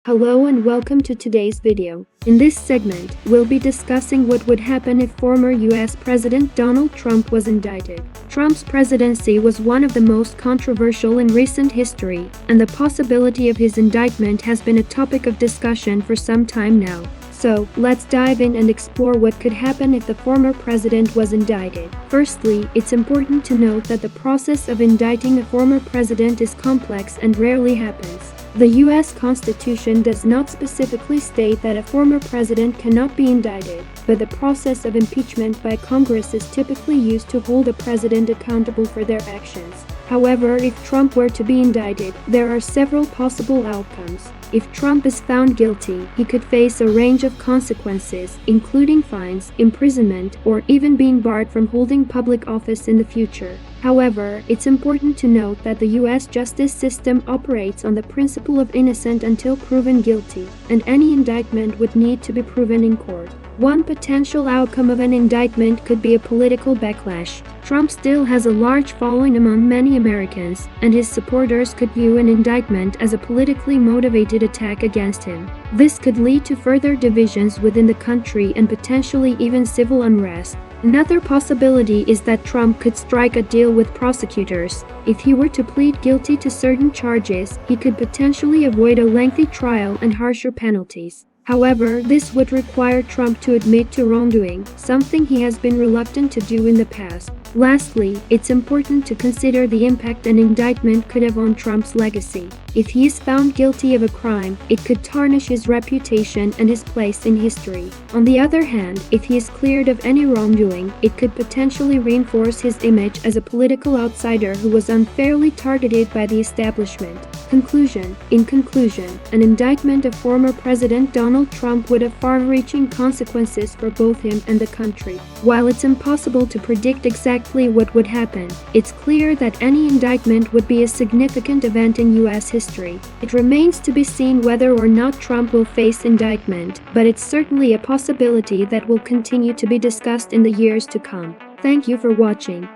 Hello and welcome to today's video. In this segment, we'll be discussing what would happen if former US President Donald Trump was indicted. Trump's presidency was one of the most controversial in recent history, and the possibility of his indictment has been a topic of discussion for some time now. So, let's dive in and explore what could happen if the former president was indicted. Firstly, it's important to note that the process of indicting a former president is complex and rarely happens. The U.S. Constitution does not specifically state that a former president cannot be indicted, but the process of impeachment by Congress is typically used to hold a president accountable for their actions. However, if Trump were to be indicted, there are several possible outcomes. If Trump is found guilty, he could face a range of consequences, including fines, imprisonment, or even being barred from holding public office in the future. However, it's important to note that the U.S. justice system operates on the principle of innocent until proven guilty, and any indictment would need to be proven in court. One potential outcome of an indictment could be a political backlash. Trump still has a large following among many Americans, and his supporters could view an indictment as a politically motivated attack against him. This could lead to further divisions within the country and potentially even civil unrest. Another possibility is that Trump could strike a deal with prosecutors. If he were to plead guilty to certain charges, he could potentially avoid a lengthy trial and harsher penalties. However, this would require Trump to admit to wrongdoing, something he has been reluctant to do in the past. Lastly, it's important to consider the impact an indictment could have on Trump's legacy. If he is found guilty of a crime, it could tarnish his reputation and his place in history. On the other hand, if he is cleared of any wrongdoing, it could potentially reinforce his image as a political outsider who was unfairly targeted by the establishment. In conclusion, an indictment of former President Donald Trump would have far-reaching consequences for both him and the country. While it's impossible to predict exactly what would happen, it's clear that any indictment would be a significant event in U.S. history. It remains to be seen whether or not Trump will face indictment, but it's certainly a possibility that will continue to be discussed in the years to come. Thank you for watching.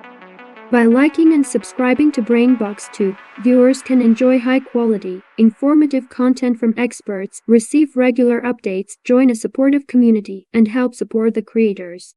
By liking and subscribing to BrainBox Tube, viewers can enjoy high-quality, informative content from experts, receive regular updates, join a supportive community, and help support the creators.